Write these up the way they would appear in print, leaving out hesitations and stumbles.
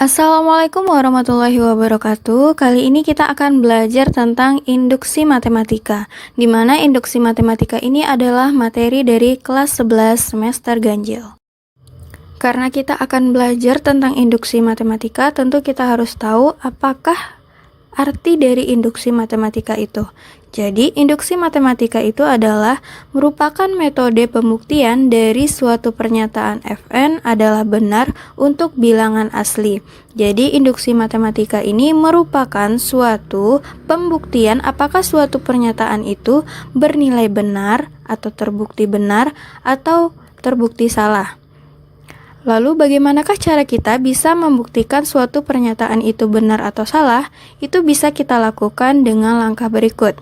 Assalamualaikum warahmatullahi wabarakatuh. Kali ini kita akan belajar tentang induksi matematika, di mana induksi matematika ini adalah materi dari kelas 11 semester ganjil. Karena kita akan belajar tentang induksi matematika, tentu kita harus tahu apakah arti dari induksi matematika itu. Jadi, induksi matematika itu adalah merupakan metode pembuktian dari suatu pernyataan Fn adalah benar untuk bilangan asli. Jadi, induksi matematika ini merupakan suatu pembuktian apakah suatu pernyataan itu bernilai benar atau terbukti benar atau terbukti salah. Lalu bagaimanakah cara kita bisa membuktikan suatu pernyataan itu benar atau salah? Itu bisa kita lakukan dengan langkah berikut.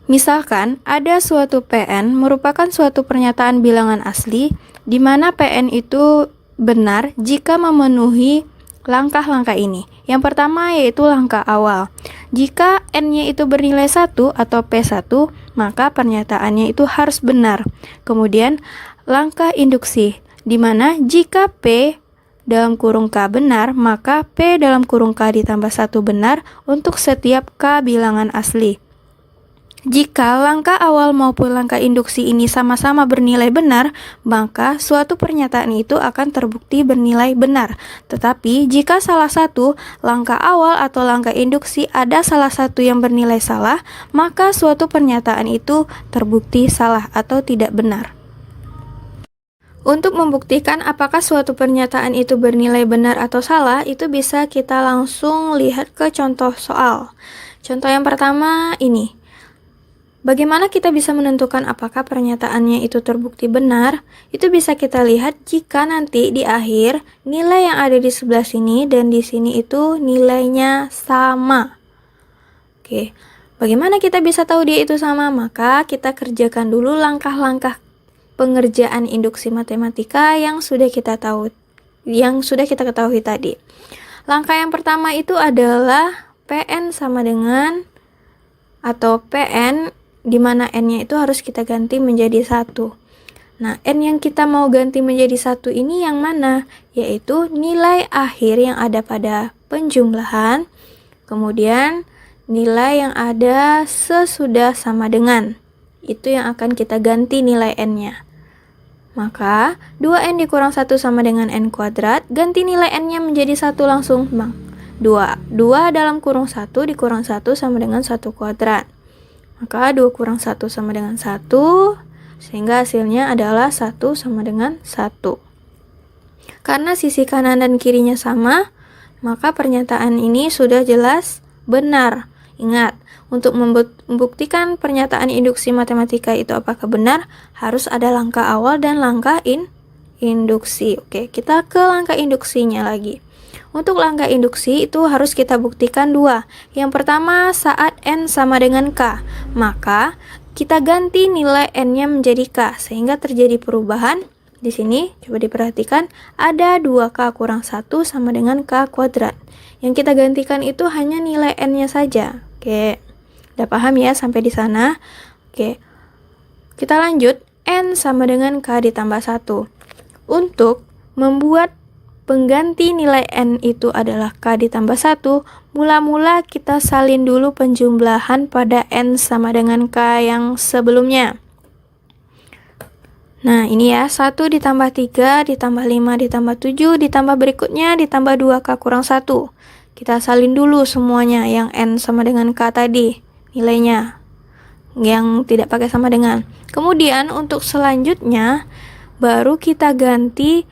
Misalkan ada suatu PN merupakan suatu pernyataan bilangan asli di mana PN itu benar jika memenuhi langkah-langkah ini. Yang pertama yaitu langkah awal. Jika N-nya itu bernilai 1 atau P1, maka pernyataannya itu harus benar. Kemudian langkah induksi, di mana jika P dalam kurung K benar, maka P dalam kurung K ditambah 1 benar untuk setiap K bilangan asli. Jika langkah awal maupun langkah induksi ini sama-sama bernilai benar, maka suatu pernyataan itu akan terbukti bernilai benar. Tetapi jika salah satu langkah awal atau langkah induksi ada salah satu yang bernilai salah, maka suatu pernyataan itu terbukti salah atau tidak benar. Untuk membuktikan apakah suatu pernyataan itu bernilai benar atau salah, itu bisa kita langsung lihat ke contoh soal. Contoh yang pertama ini. Bagaimana kita bisa menentukan apakah pernyataannya itu terbukti benar? Itu bisa kita lihat jika nanti di akhir nilai yang ada di sebelah sini dan di sini itu nilainya sama. Oke, bagaimana kita bisa tahu dia itu sama? Maka kita kerjakan dulu langkah-langkah pengerjaan induksi matematika yang sudah kita ketahui tadi. Langkah yang pertama itu adalah PN sama dengan atau PN di mana N-nya itu harus kita ganti menjadi 1. Nah, N yang kita mau ganti menjadi 1 ini yang mana? Yaitu nilai akhir yang ada pada penjumlahan, kemudian nilai yang ada sesudah sama dengan. Itu yang akan kita ganti nilai N-nya. Maka, 2N dikurang 1 sama dengan N kuadrat, ganti nilai N-nya menjadi 1 langsung, Bang. 2 dalam kurung 1 dikurang 1 sama dengan 1 kuadrat. Maka 2 kurang 1 sama dengan 1, sehingga hasilnya adalah 1 sama dengan 1. Karena sisi kanan dan kirinya sama, maka pernyataan ini sudah jelas benar. Ingat, untuk membuktikan pernyataan induksi matematika itu apakah benar, harus ada langkah awal dan langkah induksi. Oke, kita ke langkah induksinya lagi. Untuk langkah induksi itu harus kita buktikan 2. Yang pertama, saat N sama dengan K, maka kita ganti nilai N-nya menjadi K, sehingga terjadi perubahan. Di sini, coba diperhatikan, ada 2K kurang 1 sama dengan K kuadrat. Yang kita gantikan itu hanya nilai N-nya saja. Oke, udah paham ya sampai di sana? Oke, kita lanjut, N sama dengan K ditambah 1. Untuk membuat pengganti nilai N itu adalah K ditambah 1, mula-mula kita salin dulu penjumlahan pada N sama dengan K yang sebelumnya. Nah, ini ya, 1 ditambah 3, ditambah 5, ditambah 7, ditambah berikutnya, ditambah 2K kurang 1. Kita salin dulu semuanya yang N sama dengan K tadi, nilainya, yang tidak pakai sama dengan. Kemudian, untuk selanjutnya, baru kita ganti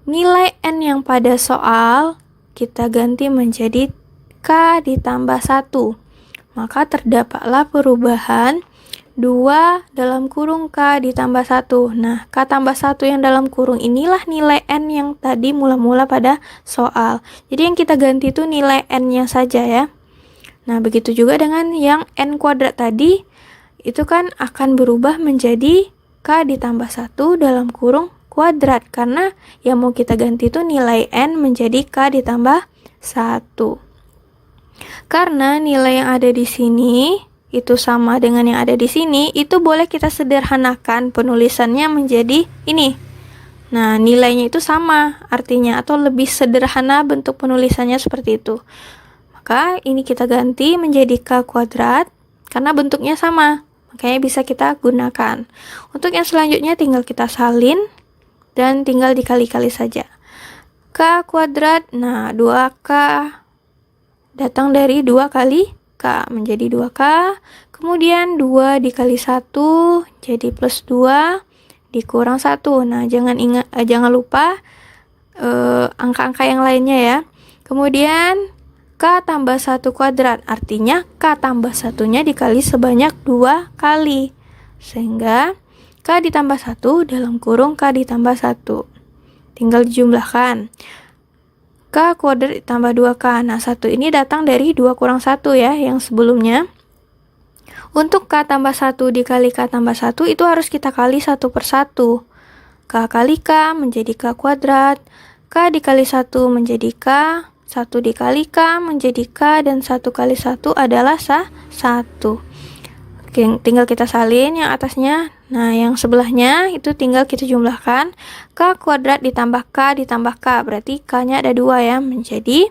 nilai N yang pada soal, kita ganti menjadi K ditambah 1. Maka terdapatlah perubahan 2 dalam kurung K ditambah 1. Nah, K tambah 1 yang dalam kurung inilah nilai N yang tadi mula-mula pada soal. Jadi yang kita ganti itu nilai N-nya saja ya. Nah, begitu juga dengan yang N kuadrat tadi, itu kan akan berubah menjadi K ditambah 1 dalam kurung kuadrat, karena yang mau kita ganti itu nilai N menjadi K ditambah 1. Karena nilai yang ada di sini itu sama dengan yang ada di sini, itu boleh kita sederhanakan penulisannya menjadi ini. Nah, nilainya itu sama artinya atau lebih sederhana bentuk penulisannya seperti itu. Maka ini kita ganti menjadi K kuadrat karena bentuknya sama. Makanya bisa kita gunakan. Untuk yang selanjutnya tinggal kita salin dan tinggal dikali-kali saja. K kuadrat, nah 2K datang dari 2 kali K menjadi 2K. Kemudian 2 dikali 1 jadi plus 2 dikurang 1. Nah, jangan lupa angka-angka yang lainnya ya. Kemudian K tambah 1 kuadrat, artinya K tambah 1-nya dikali sebanyak 2 kali. Sehingga K ditambah 1 dalam kurung K ditambah 1. Tinggal dijumlahkan. K kuadrat ditambah 2K. Nah, 1 ini datang dari 2 kurang 1 ya, yang sebelumnya. Untuk K tambah 1 dikali K tambah 1 itu harus kita kali 1 per 1. K kali K menjadi K kuadrat. K dikali 1 menjadi K. 1 dikali K menjadi K. Dan 1 kali 1 adalah 1. Oke, tinggal kita salin yang atasnya. Nah, yang sebelahnya itu tinggal kita jumlahkan. K kuadrat ditambah K ditambah K. Berarti K-nya ada 2 ya. Menjadi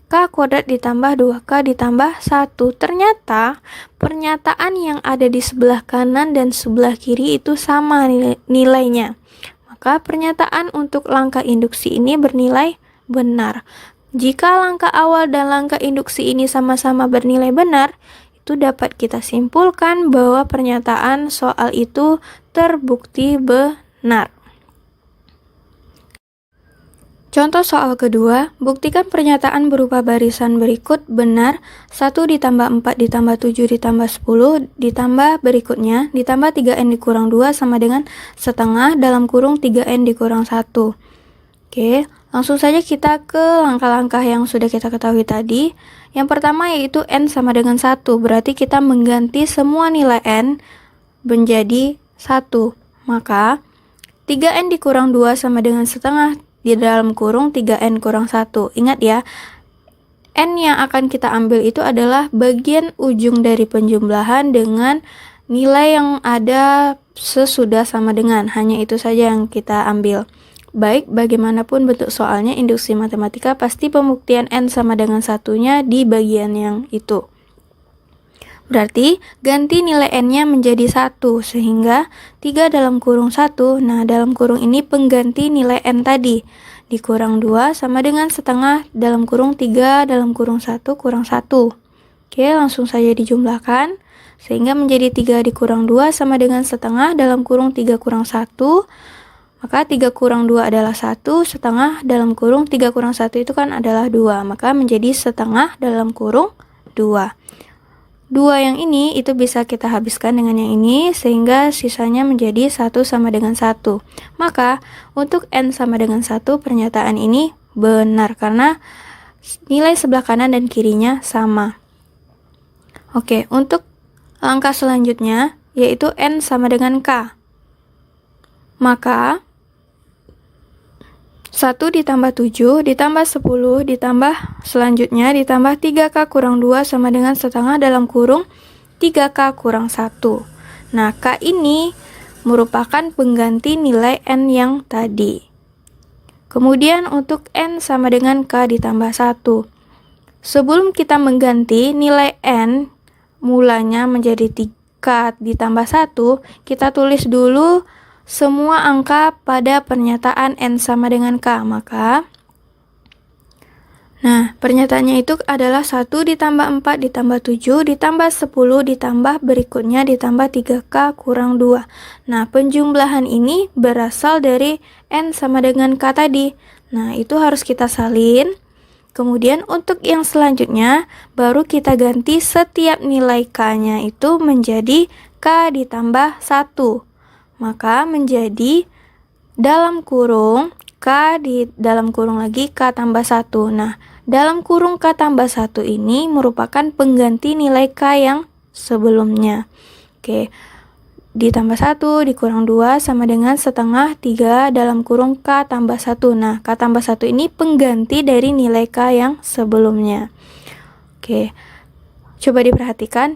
K kuadrat ditambah 2K ditambah 1. Ternyata pernyataan yang ada di sebelah kanan dan sebelah kiri itu sama nilainya. Maka pernyataan untuk langkah induksi ini bernilai benar. Jika langkah awal dan langkah induksi ini sama-sama bernilai benar, itu dapat kita simpulkan bahwa pernyataan soal itu terbukti benar. Contoh soal kedua, buktikan pernyataan berupa barisan berikut benar 1 ditambah 4 ditambah 7 ditambah 10 ditambah berikutnya ditambah 3N dikurang 2 sama dengan setengah dalam kurung 3N dikurang 1. Oke, langsung saja kita ke langkah-langkah yang sudah kita ketahui tadi. Yang pertama yaitu N sama dengan 1, berarti kita mengganti semua nilai N menjadi 1. Maka 3N dikurang 2 sama dengan setengah di dalam kurung 3N kurang 1. Ingat ya, N yang akan kita ambil itu adalah bagian ujung dari penjumlahan dengan nilai yang ada sesudah sama dengan. Hanya itu saja yang kita ambil. Baik, bagaimanapun bentuk soalnya, induksi matematika pasti pembuktian N sama dengan 1-nya di bagian yang itu. Berarti ganti nilai N-nya menjadi 1, sehingga 3 dalam kurung 1, nah dalam kurung ini pengganti nilai N tadi, dikurang 2 sama dengan setengah dalam kurung 3 dalam kurung 1 kurang 1. Oke, langsung saja dijumlahkan, sehingga menjadi 3 dikurang 2 sama dengan setengah dalam kurung 3 kurang 1, maka 3 kurang 2 adalah 1, setengah dalam kurung 3 kurang 1 itu kan adalah 2, maka menjadi setengah dalam kurung 2. 2 yang ini itu bisa kita habiskan dengan yang ini sehingga sisanya menjadi 1 sama dengan 1. Maka untuk N sama dengan 1 pernyataan ini benar karena nilai sebelah kanan dan kirinya sama. Oke, untuk langkah selanjutnya yaitu N sama dengan K. Maka 1 ditambah 7 ditambah 10 ditambah selanjutnya ditambah 3K kurang 2 sama dengan setengah dalam kurung 3K kurang 1. Nah, K ini merupakan pengganti nilai N yang tadi. Kemudian untuk N sama dengan K ditambah 1. Sebelum kita mengganti nilai N mulanya menjadi 3K ditambah 1, kita tulis dulu semua angka pada pernyataan N sama dengan K. Maka, nah, pernyataannya itu adalah 1 ditambah 4 ditambah 7 ditambah 10 ditambah berikutnya ditambah 3K kurang 2. Nah, penjumlahan ini berasal dari N sama dengan K tadi. Nah, itu harus kita salin. Kemudian untuk yang selanjutnya, baru kita ganti setiap nilai K-nya itu menjadi K ditambah 1. Maka menjadi dalam kurung K di dalam kurung lagi K tambah 1. Nah, dalam kurung K tambah 1 ini merupakan pengganti nilai K yang sebelumnya. Oke, ditambah 1 dikurang 2 sama dengan setengah 3 dalam kurung K tambah 1. Nah, K tambah 1 ini pengganti dari nilai K yang sebelumnya. Oke, coba diperhatikan.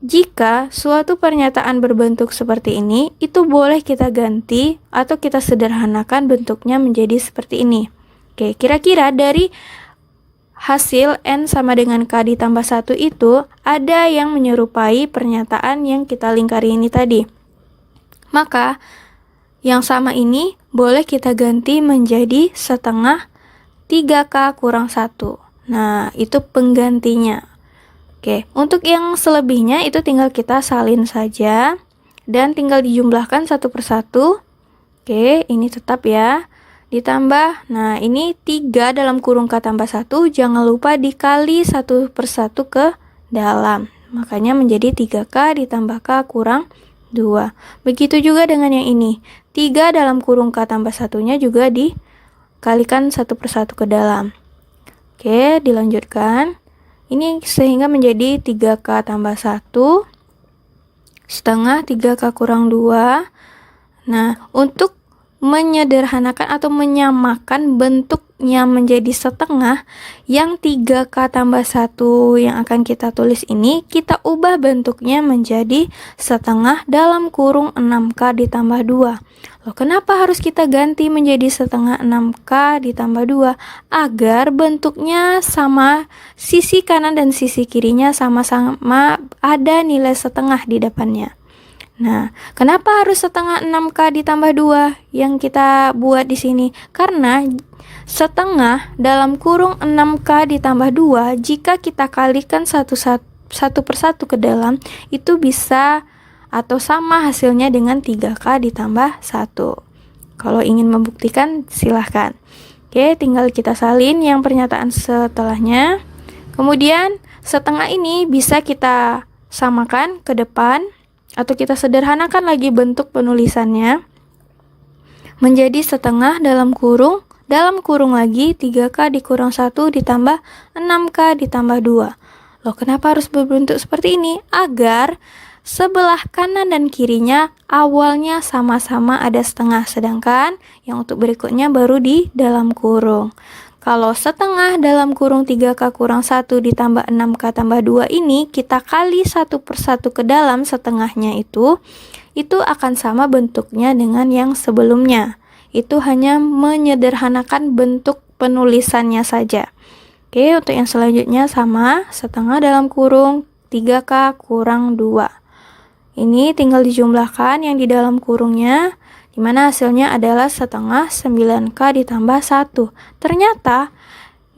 Jika suatu pernyataan berbentuk seperti ini, itu boleh kita ganti atau kita sederhanakan bentuknya menjadi seperti ini. Oke, kira-kira dari hasil N sama dengan K ditambah 1 itu ada yang menyerupai pernyataan yang kita lingkari ini tadi. Maka yang sama ini boleh kita ganti menjadi setengah 3K kurang 1. Nah, itu penggantinya. Oke, untuk yang selebihnya itu tinggal kita salin saja dan tinggal dijumlahkan satu persatu. Oke, ini tetap ya. Ditambah, nah ini 3 dalam kurung K tambah 1, jangan lupa dikali satu persatu ke dalam. Makanya menjadi 3K ditambah K kurang 2. Begitu juga dengan yang ini. 3 dalam kurung K tambah 1-nya juga dikalikan satu persatu ke dalam. Oke, dilanjutkan. Ini sehingga menjadi 3K tambah 1 setengah 3K kurang 2. Nah, untuk menyederhanakan atau menyamakan bentuknya menjadi setengah, yang 3K tambah 1 yang akan kita tulis ini, kita ubah bentuknya menjadi setengah dalam kurung 6K ditambah 2. Loh, kenapa harus kita ganti menjadi setengah 6K ditambah 2? Agar bentuknya sama, sisi kanan dan sisi kirinya sama-sama ada nilai setengah di depannya. Nah, kenapa harus setengah 6K ditambah 2 yang kita buat di sini? Karena setengah dalam kurung 6K ditambah 2, jika kita kalikan satu persatu ke dalam, itu bisa atau sama hasilnya dengan 3K ditambah 1. Kalau ingin membuktikan, silahkan. Oke, tinggal kita salin yang pernyataan setelahnya. Kemudian, setengah ini bisa kita samakan ke depan, atau kita sederhanakan lagi bentuk penulisannya menjadi setengah dalam kurung lagi 3K dikurang 1 ditambah 6K ditambah 2. Loh, kenapa harus berbentuk seperti ini? Agar sebelah kanan dan kirinya awalnya sama-sama ada setengah, sedangkan yang untuk berikutnya baru di dalam kurung. Kalau setengah dalam kurung 3K kurang 1 ditambah 6K tambah 2 ini kita kali satu persatu ke dalam setengahnya itu akan sama bentuknya dengan yang sebelumnya. Itu hanya menyederhanakan bentuk penulisannya saja. Oke, untuk yang selanjutnya sama, setengah dalam kurung 3K kurang 2. Ini tinggal dijumlahkan yang di dalam kurungnya, di mana hasilnya adalah setengah 9K ditambah 1. Ternyata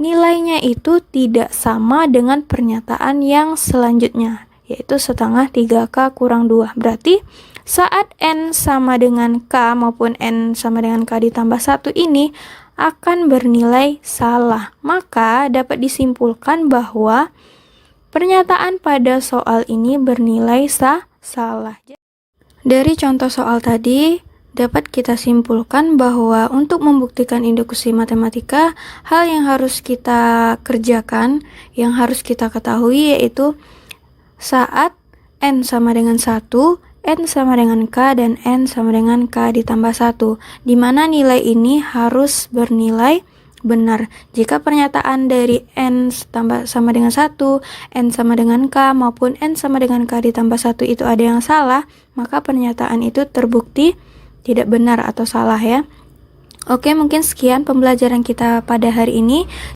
nilainya itu tidak sama dengan pernyataan yang selanjutnya, yaitu setengah 3K kurang 2. Berarti saat N sama dengan K maupun N sama dengan K ditambah 1 ini akan bernilai salah. Maka dapat disimpulkan bahwa pernyataan pada soal ini bernilai salah. Dari contoh soal tadi, dapat kita simpulkan bahwa untuk membuktikan induksi matematika, hal yang harus kita kerjakan, yang harus kita ketahui yaitu saat N sama dengan 1, N sama dengan K, dan N sama dengan K ditambah 1, di mana nilai ini harus bernilai benar. Jika pernyataan dari N sama dengan 1, N sama dengan K, maupun N sama dengan K ditambah 1 itu ada yang salah, maka pernyataan itu terbukti tidak benar atau salah ya. Oke, mungkin sekian pembelajaran kita pada hari ini.